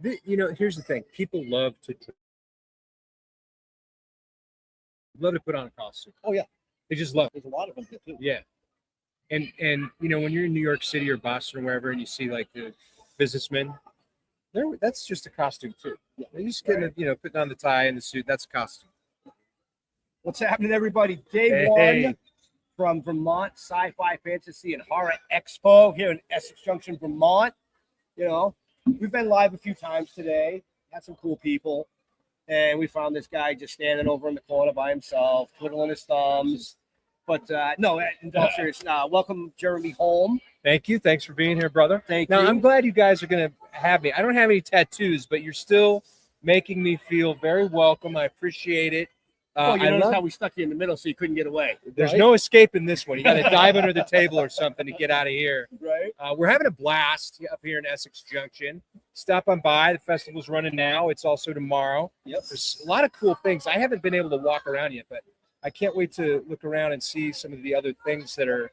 Here's the thing: people love to put on a costume. Oh yeah, they just love it. there's a lot of them here too. Yeah, and when you're in New York City or Boston or wherever, and you see like the businessmen, that's just a costume too. Yeah. They're just getting putting on the tie and the suit. That's a costume. What's happening, everybody? Day one from Vermont Sci-Fi Fantasy and Horror Expo here in Essex Junction, Vermont. We've been live a few times today. Had some cool people, and we found this guy just standing over in the corner by himself, twiddling his thumbs. But no, in all seriousness, welcome Jeremy home. Thank you. Thanks for being here, brother. Thank you. Now, I'm glad you guys are going to have me. I don't have any tattoos, but you're still making me feel very welcome. I appreciate it. Well, you notice how we stuck you in the middle so you couldn't get away. There's no escaping this one. You got to dive under the table or something to get out of here. Right. We're having a blast up here in Essex Junction. Stop on by. The festival's running now. It's also tomorrow. Yep. There's a lot of cool things. I haven't been able to walk around yet, but I can't wait to look around and see some of the other things that are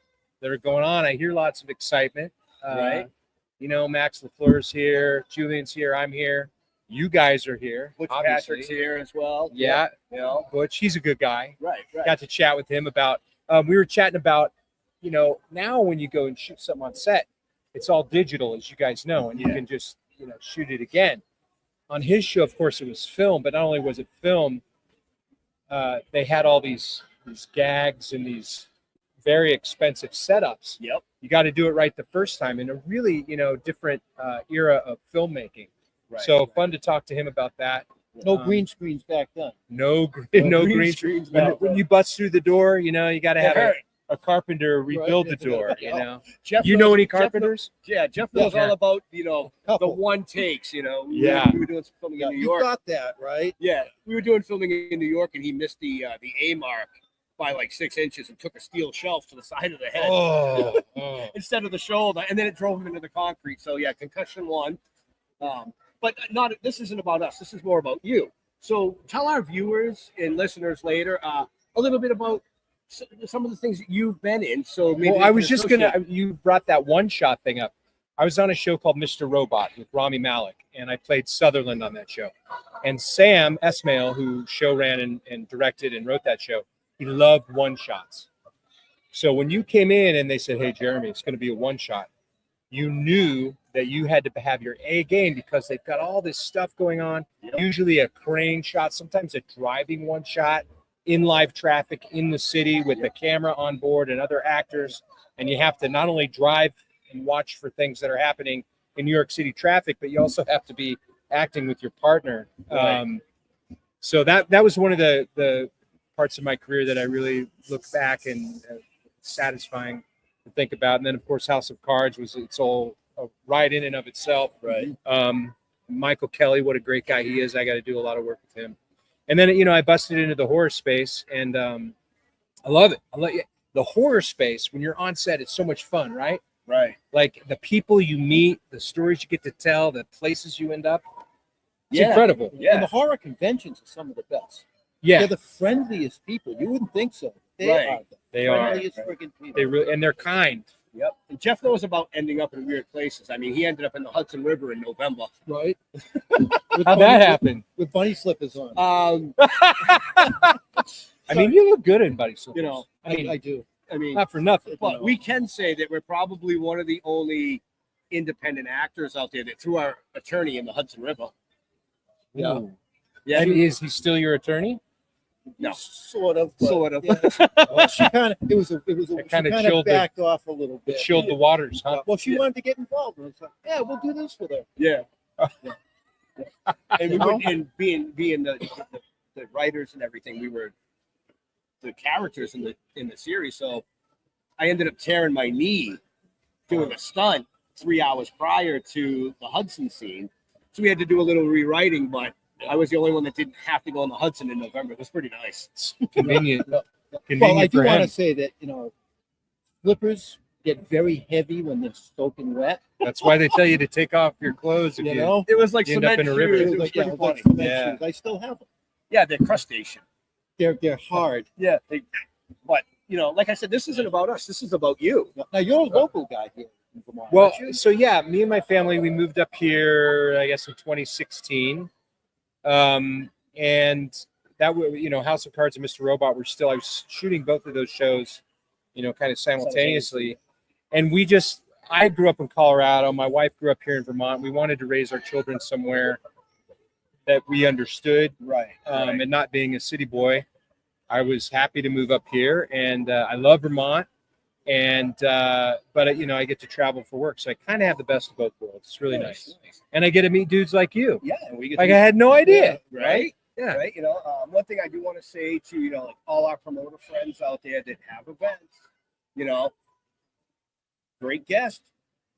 going on. I hear lots of excitement. Right. Max LaFleur's here. Julian's here. I'm here. You guys are here. Butch obviously. Patrick's here as well. Yeah. Butch, he's a good guy. Right. Got to chat with him about, we were chatting about, now when you go and shoot something on set, it's all digital, as you guys know, and you can just, shoot it again. On his show, of course, it was film, but not only was it film, they had all these gags and these very expensive setups. Yep. You got to do it right the first time in a really, different era of filmmaking. Right. So fun to talk to him about that. No green screens back then. No green screens. When you bust through the door, you got to have a carpenter rebuild the door. Jeff know any carpenters? Jeff knows all about the one takes. We were doing some filming in New York. You got that right. Yeah, we were doing filming in New York, and he missed the A mark by like 6 inches and took a steel shelf to the side of the head instead of the shoulder, and then it drove him into the concrete. So yeah, concussion one. But this isn't about us. This is more about you. So tell our viewers and listeners later a little bit about some of the things that you've been in. So maybe I was just you brought that one shot thing up. I was on a show called Mr. Robot with Rami Malek, and I played Sutherland on that show. And Sam Esmail, who show ran and directed and wrote that show, he loved one shots. So when you came in and they said, "Hey, Jeremy, it's going to be a one shot," you knew that you had to have your A game because they've got all this stuff going on. Yep. Usually a crane shot, sometimes a driving one shot in live traffic in the city with the camera on board and other actors. And you have to not only drive and watch for things that are happening in New York City traffic, but you also have to be acting with your partner. Right. So that was one of the parts of my career that I really look back and satisfying to think about. And then, of course, House of Cards was its all right in and of itself. Right. Michael Kelly, what a great guy he is. I got to do a lot of work with him. And then, I busted into the horror space, and I love it. The horror space, when you're on set, it's so much fun, right? Right. Like the people you meet, the stories you get to tell, the places you end up. It's incredible. Yeah. And the horror conventions are some of the best. Yeah. They're the friendliest people. You wouldn't think so. They are the friendliest freaking people. And they're kind. Yep. And Jeff knows about ending up in weird places. I mean, he ended up in the Hudson River in November. Right. How'd that happen? With bunny slippers on. I mean, you look good in bunny slippers. I do. I mean, not for nothing. But we can say that we're probably one of the only independent actors out there that threw our attorney in the Hudson River. Yeah. Ooh. Yeah. Is he still your attorney? No. Sort of. Sort of. Yeah. Well, she kind of. She kind of backed off a little bit. It chilled the waters, huh? Well, she wanted to get involved. And it's like, yeah, we'll do this with her. Yeah. And we were, and being the writers and everything, we were the characters in the series. So I ended up tearing my knee doing a stunt 3 hours prior to the Hudson scene. So we had to do a little rewriting, but I was the only one that didn't have to go on the Hudson in November. It was pretty nice. It's convenient. Well, I do want to say that, flippers get very heavy when they're soaking wet. That's why they tell you to take off your clothes. If it was like you end up in a river. It was pretty funny. Yeah. I still have them. Yeah, they're crustacean. They're hard. Yeah, but like I said, this isn't about us. This is about you. Now you're a local guy here. in Vermont. Well, aren't you? so yeah, me and my family, we moved up here, I guess, in 2016. And that was, House of Cards and Mr. Robot were still, I was shooting both of those shows, kind of simultaneously. And I grew up in Colorado. My wife grew up here in Vermont. We wanted to raise our children somewhere that we understood. Right. And not being a city boy, I was happy to move up here, and I love Vermont. And but I get to travel for work, so I kind of have the best of both worlds. It's really nice, and I get to meet dudes like you. Yeah, and we get I had no idea. right? Yeah. Right. One thing I do want to say to like all our promoter friends out there that have events, great guest,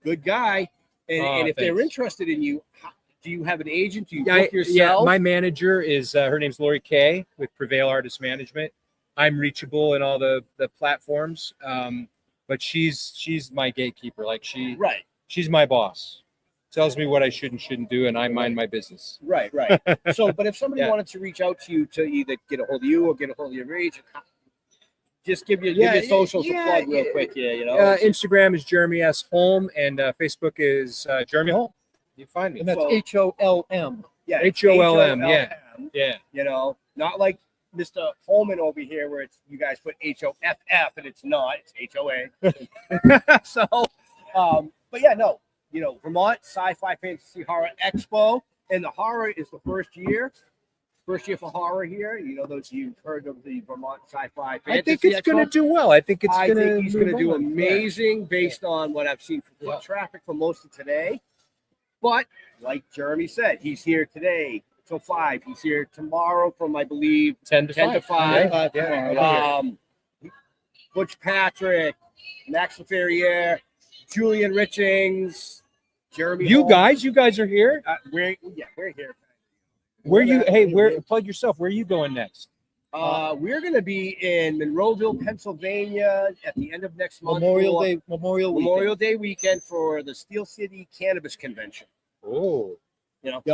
good guy, and if they're interested in you, do you have an agent? Do you book yourself? Yeah, my manager is her name's Lori Kay with Prevail Artist Management. I'm reachable in all the platforms, but she's my gatekeeper. Like she's my boss. Tells me what I should and shouldn't do, and I mind my business. Right. So, but if somebody wanted to reach out to you to either get a hold of you or get a hold of your agent, just give your socials a plug real quick here. Instagram is Jeremy S. Holm, and Facebook is Jeremy Holm. You find me, and that's HOLM. Yeah, HOLM. Yeah. Not like Mr. Holman over here, where it's you guys put HOFF and it's not. It's HOA. So, but yeah, no. Vermont Sci-Fi Fantasy Horror Expo, and the horror is the first year for horror here. Those you've heard of the Vermont Sci-Fi Fantasy I think it's going to do well. I think he's going to do amazing based on what I've seen from foot traffic for most of today. But like Jeremy said, he's here today till 5. He's here tomorrow from, I believe, 10 to 5. Yeah. Butch Patrick, Max LaFerriere, Julian Richings, Jeremy. You guys are here. We're here. Plug yourself. Where are you going next? We're going to be in Monroeville, Pennsylvania at the end of next month. Memorial Day weekend for the Steel City Cannabis Convention. Oh,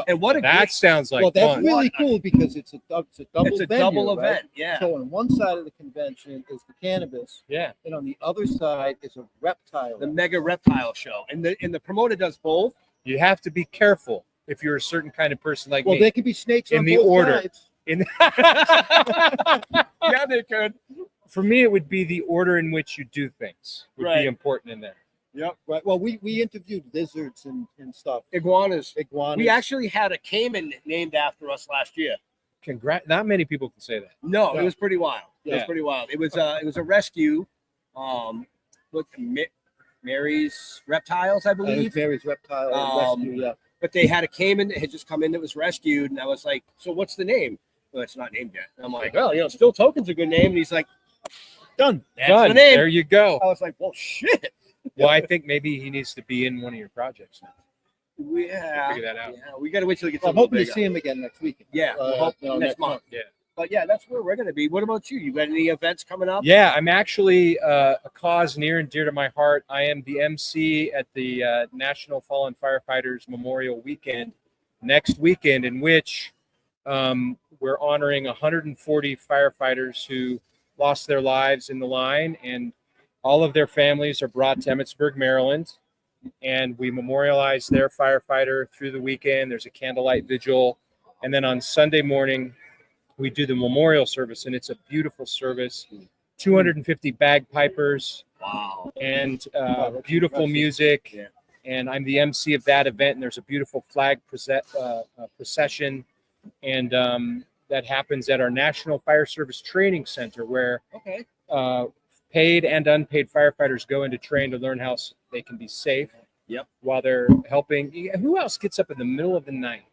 and what sounds like that's fun. really cool because it's a double event. Right? Yeah. So on one side of the convention is the cannabis. Yeah. And on the other side is a reptile. The mega reptile show, and the promoter does both. You have to be careful if you're a certain kind of person like me. Well, there can be snakes in on the both order. sides. Yeah, they could. For me, it would be the order in which you do things would be important in there. Yep. Right. Well, we interviewed lizards and stuff. Iguanas. Iguanas. We actually had a caiman named after us last year. Not many people can say that. No, it was pretty wild. Yeah. It was pretty wild. It was a rescue. With Mary's Reptiles, I believe. Mary's Reptile Rescue. Yeah. But they had a caiman that had just come in that was rescued, and I was like, "So what's the name?" Well, it's not named yet. And I'm like, "Well, Still Token's a good name." And he's like, "Done. That's the name." There you go. I was like, "Well, shit." Well, I think maybe he needs to be in one of your projects now. Yeah, figure that out. Yeah, we got to wait till he gets. I'm hoping to see him again next week. Yeah, we'll hope next month. Yeah. But yeah, that's where we're going to be. What about you? You got any events coming up? Yeah, I'm actually a cause near and dear to my heart. I am the MC at the National Fallen Firefighters Memorial Weekend next weekend, in which we're honoring 140 firefighters who lost their lives in the line, and all of their families are brought to Emmitsburg, Maryland, and we memorialize their firefighter through the weekend. There's a candlelight vigil, and then on Sunday morning, we do the memorial service, and it's a beautiful service. 250 bagpipers. Wow. And beautiful music. Yeah. And I'm the MC of that event, and there's a beautiful flag procession. And that happens at our National Fire Service Training Center, where paid and unpaid firefighters go into train to learn how they can be safe while they're helping. Who else gets up in the middle of the night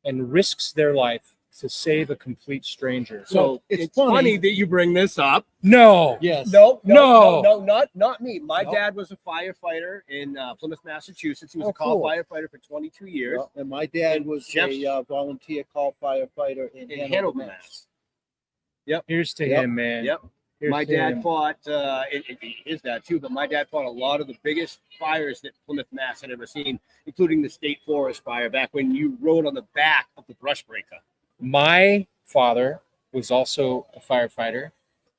and risks their life to save a complete stranger? So it's funny that you bring this up. No. Yes. No, not me. My dad was a firefighter in Plymouth, Massachusetts. He was a call firefighter for 22 years. And my dad was a volunteer call firefighter in Hanover, Mass. Yep. Here's to him, man. Yep. My dad fought, his dad too, but my dad fought a lot of the biggest fires that Plymouth, Mass had ever seen, including the state forest fire back when you rode on the back of the brush breaker. My father was also a firefighter,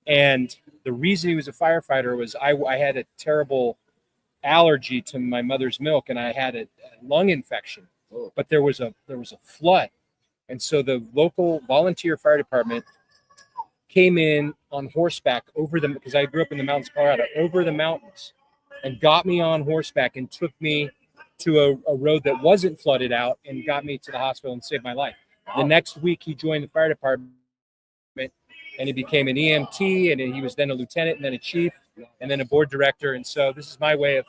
and the reason he was a firefighter was I had a terrible allergy to my mother's milk, and I had a lung infection. But there was a flood, and so the local volunteer fire department came in on horseback because I grew up in the mountains of Colorado, over the mountains, and got me on horseback and took me to a road that wasn't flooded out and got me to the hospital and saved my life. The next week, he joined the fire department, and he became an EMT, and he was then a lieutenant, and then a chief, and then a board director. And so this is my way of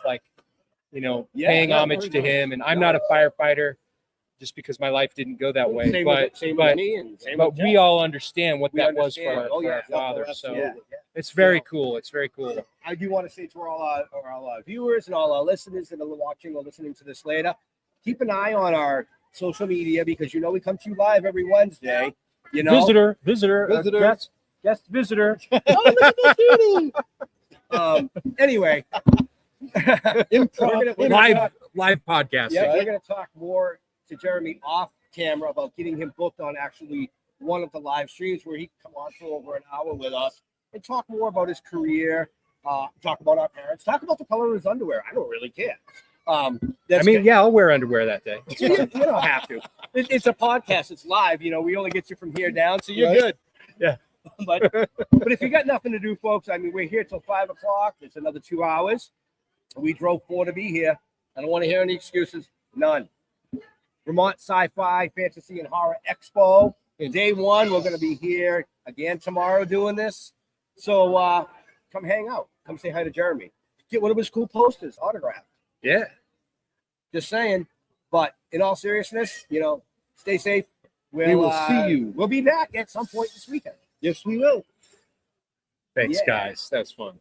paying homage to him. And I'm not a firefighter, just because my life didn't go that way. But we all understand what that was for our father. So it's very cool. It's very cool. I do want to say to all our viewers and all our listeners that are watching or listening to this later, keep an eye on our social media, because we come to you live every Wednesday. Visitor, guest visitor. Oh, look at that cutie. Anyway, live podcast. Yeah, we're going to talk more to Jeremy off camera about getting him booked on actually one of the live streams where he can come on for over an hour with us and talk more about his career, talk about our parents, talk about the color of his underwear. I don't really care. I'll wear underwear that day. You don't have to. It's a podcast. It's live. We only get you from here down, so you're good. Yeah. But if you got nothing to do, folks, we're here till 5 o'clock. It's another 2 hours. We drove 4 to be here. I don't want to hear any excuses. None. Vermont Sci-Fi, Fantasy, and Horror Expo. Day 1, we're going to be here again tomorrow doing this. So come hang out. Come say hi to Jeremy. Get one of his cool posters autographed. Yeah. Just saying. But in all seriousness, stay safe. We will see you. We'll be back at some point this weekend. Yes, we will. Thanks, guys. That was fun.